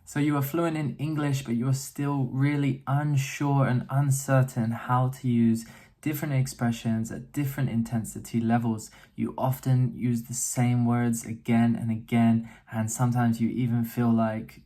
So you are fluent in English, but you're still really unsure and uncertain how to use different expressions at different intensity levels. You often use the same words again and again, and sometimes you even feel like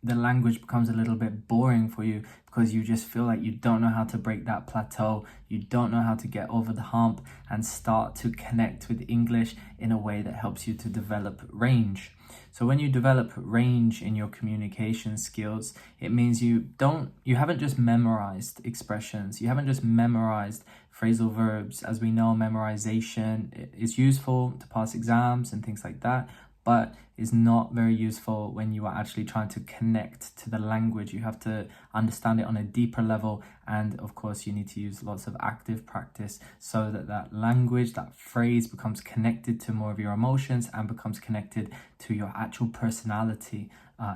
the language becomes a little bit boring for you because you just feel like you don't know how to break that plateau, you don't know how to get over the hump and start to connect with English in a way that helps you to develop range. So when you develop range in your communication skills, it means you haven't just memorized expressions, you haven't just memorized phrasal verbs. As we know, memorization is useful to pass exams and things like that, but is not very useful when you are actually trying to connect to the language. You have to understand it on a deeper level, and of course you need to use lots of active practice so that that language, that phrase becomes connected to more of your emotions and becomes connected to your actual personality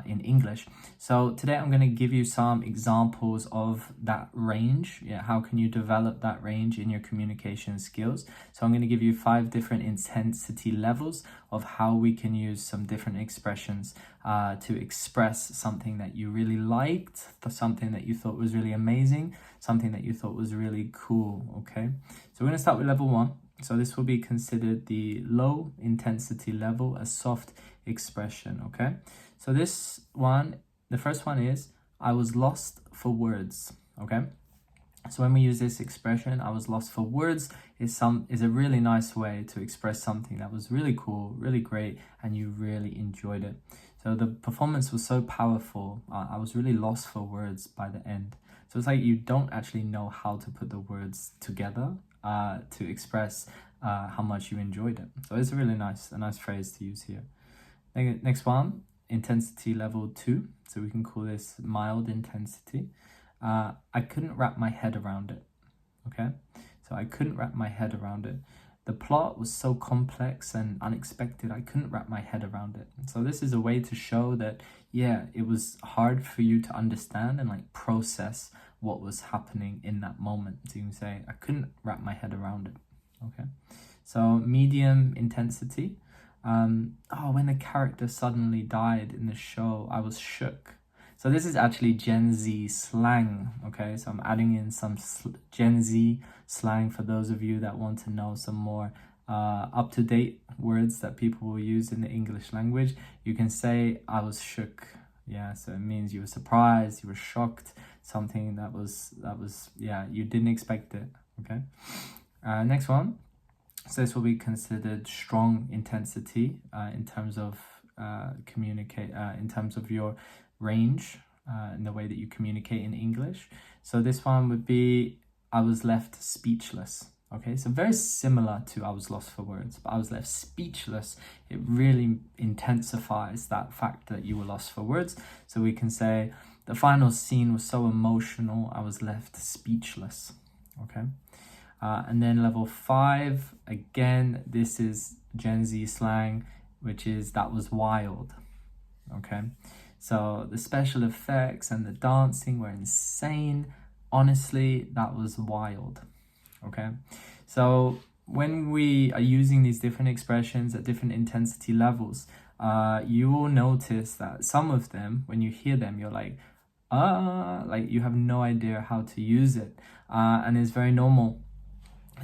in English. So today I'm going to give you some examples of that range. How can you develop that range in your communication skills? So I'm going to give you 5 different intensity levels of how we can use some different expressions to express something that you really liked, something that you thought was really amazing, something that you thought was really cool. Okay, so we're going to start with level 1. So this will be considered the low intensity level, a soft expression. Okay, so this one, the first one is I was lost for words. Okay, so when we use this expression, I was lost for words, is a really nice way to express something that was really cool, really great, and you really enjoyed it. So the performance was so powerful, I was really lost for words by the end. So it's like you don't actually know how to put the words together to express how much you enjoyed it. So it's a really nice phrase to use here. Next one, intensity level 2. So we can call this mild intensity. I couldn't wrap my head around it. Okay, so I couldn't wrap my head around it. The plot was so complex and unexpected, I couldn't wrap my head around it. So this is a way to show that, yeah, it was hard for you to understand and like process what was happening in that moment. So you can say, I couldn't wrap my head around it. Okay, so medium intensity. When the character suddenly died in the show, I was shook. So this is actually Gen Z slang, okay? So I'm adding in some Gen Z slang for those of you that want to know some more up-to-date words that people will use in the English language. You can say, I was shook. Yeah, so it means you were surprised, you were shocked, something that was, yeah, you didn't expect it, okay? Next one. So this will be considered strong intensity in terms of in terms of your range in the way that you communicate in English. So this one would be I was left speechless. Okay, so very similar to I was lost for words, but I was left speechless. It really intensifies that fact that you were lost for words. So we can say the final scene was so emotional, I was left speechless. Okay. And then level 5, again, this is Gen Z slang, which is that was wild. Okay, so the special effects and the dancing were insane. Honestly, that was wild. Okay, so when we are using these different expressions at different intensity levels, you will notice that some of them, when you hear them, you're like you have no idea how to use it. And it's very normal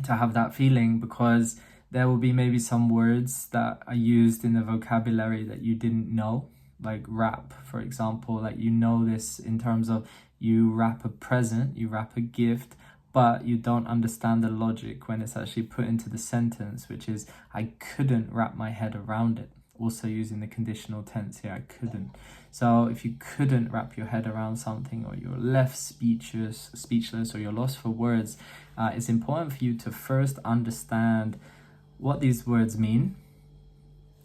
to have that feeling because there will be maybe some words that are used in the vocabulary that you didn't know, like wrap, for example. Like, you know this in terms of you wrap a present, you wrap a gift, but you don't understand the logic when it's actually put into the sentence, which is I couldn't wrap my head around it. Also using the conditional tense here, I couldn't. So if you couldn't wrap your head around something, or you're left speechless, or you're lost for words, it's important for you to first understand what these words mean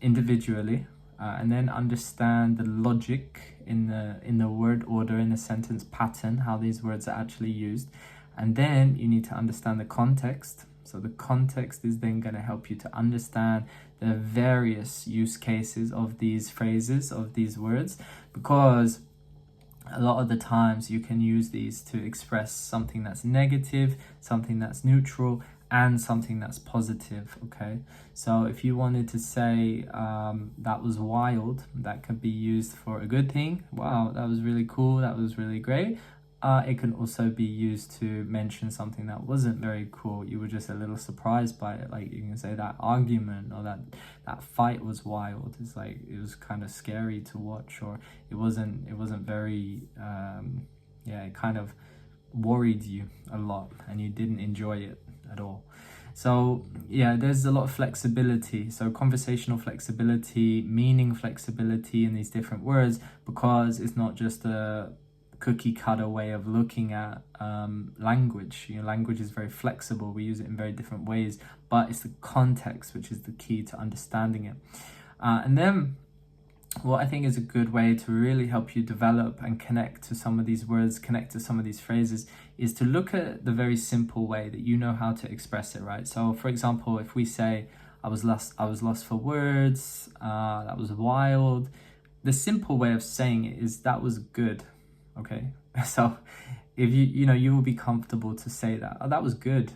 individually, and then understand the logic in the word order, in the sentence pattern, how these words are actually used. And then you need to understand the context. So the context is then going to help you to understand the various use cases of these phrases, of these words, because a lot of the times you can use these to express something that's negative, something that's neutral, and something that's positive, okay? So if you wanted to say that was wild, that could be used for a good thing. Wow, that was really cool, that was really great. It can also be used to mention something that wasn't very cool. You were just a little surprised by it. Like you can say that argument or that fight was wild. It's like it was kind of scary to watch, or it wasn't very yeah, it kind of worried you a lot and you didn't enjoy it at all. So yeah, there's a lot of flexibility. So conversational flexibility, meaning flexibility in these different words, because it's not just a cookie cutter way of looking at language. You know, language is very flexible. We use it in very different ways, but it's the context which is the key to understanding it. And then what I think is a good way to really help you develop and connect to some of these words, connect to some of these phrases, is to look at the very simple way that you know how to express it, right? So for example, if we say, I was lost for words, that was wild, the simple way of saying it is that was good. Okay, so if you will be comfortable to say that. Oh, that was good.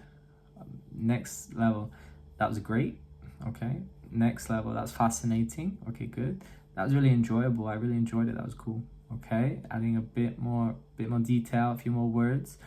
Next level, that was great. Okay, next level, that's fascinating. Okay, good. That was really enjoyable. I really enjoyed it. That was cool. Okay, adding a bit more detail, a few more words.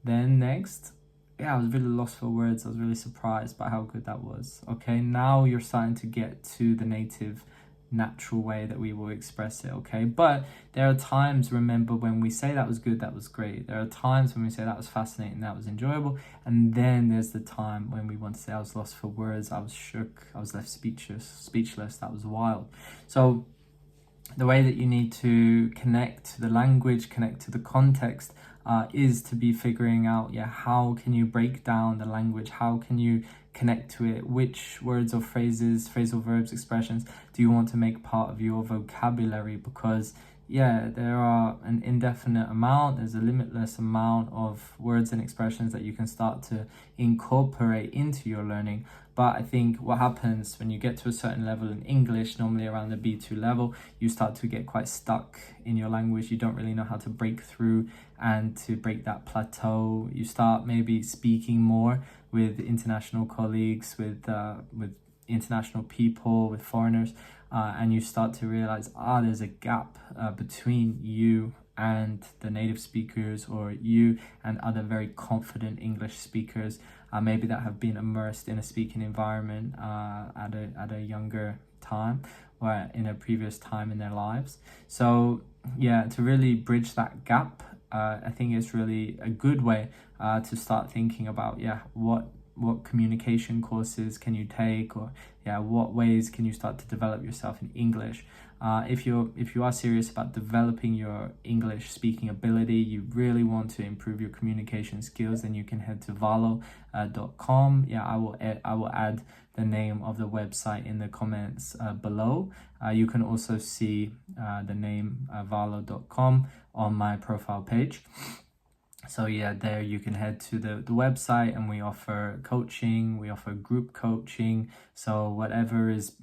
Then next, yeah, I was really lost for words. I was really surprised by how good that was. Okay, now you're starting to get to the native natural way that we will express it. Okay, but there are times, remember, when we say that was good, that was great. There are times when we say that was fascinating, that was enjoyable, and then there's the time when we want to say I was lost for words, I was shook, I was left speechless, that was wild. So the way that you need to connect to the language, connect to the context, is to be figuring out, yeah, how can you break down the language? How can you connect to it? Which words or phrases, phrasal verbs, expressions do you want to make part of your vocabulary? Because yeah, there are an indefinite amount, there's a limitless amount of words and expressions that you can start to incorporate into your learning. But I think what happens when you get to a certain level in English, normally around the B2 level, you start to get quite stuck in your language. You don't really know how to break through and to break that plateau. You start maybe speaking more with international colleagues, with international people, with foreigners, and you start to realize, there's a gap between you and the native speakers, or you and other very confident English speakers, maybe that have been immersed in a speaking environment at a younger time, or in a previous time in their lives. So yeah, to really bridge that gap, I think it's really a good way to start thinking about, yeah, what communication courses can you take, or yeah, what ways can you start to develop yourself in English. If you are serious about developing your English speaking ability, you really want to improve your communication skills, then you can head to VALLHO.com. Yeah, I will add the name of the website in the comments below. You can also see the name VALLHO.com on my profile page. So yeah, there you can head to the website, and we offer coaching, we offer group coaching. So whatever is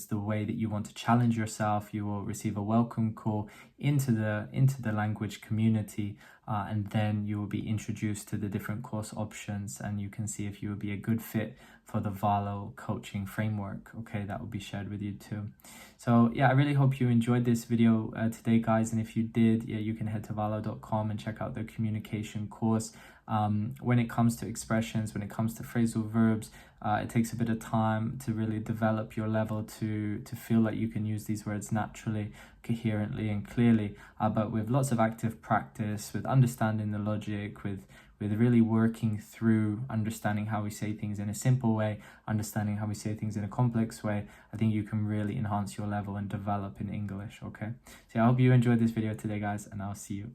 the way that you want to challenge yourself, you will receive a welcome call into the language community, and then you will be introduced to the different course options, and you can see if you will be a good fit for the VALLHO coaching framework. Okay, that will be shared with you too. So yeah, I really hope you enjoyed this video today, guys, and if you did, yeah, you can head to VALLHO.com and check out the communication course. When it comes to expressions, when it comes to phrasal verbs, it takes a bit of time to really develop your level to feel like you can use these words naturally, coherently and clearly, but with lots of active practice, with understanding the logic, with really working through understanding how we say things in a simple way, understanding how we say things in a complex way, I think you can really enhance your level and develop in English. Okay, so I hope you enjoyed this video today, guys, and I'll see you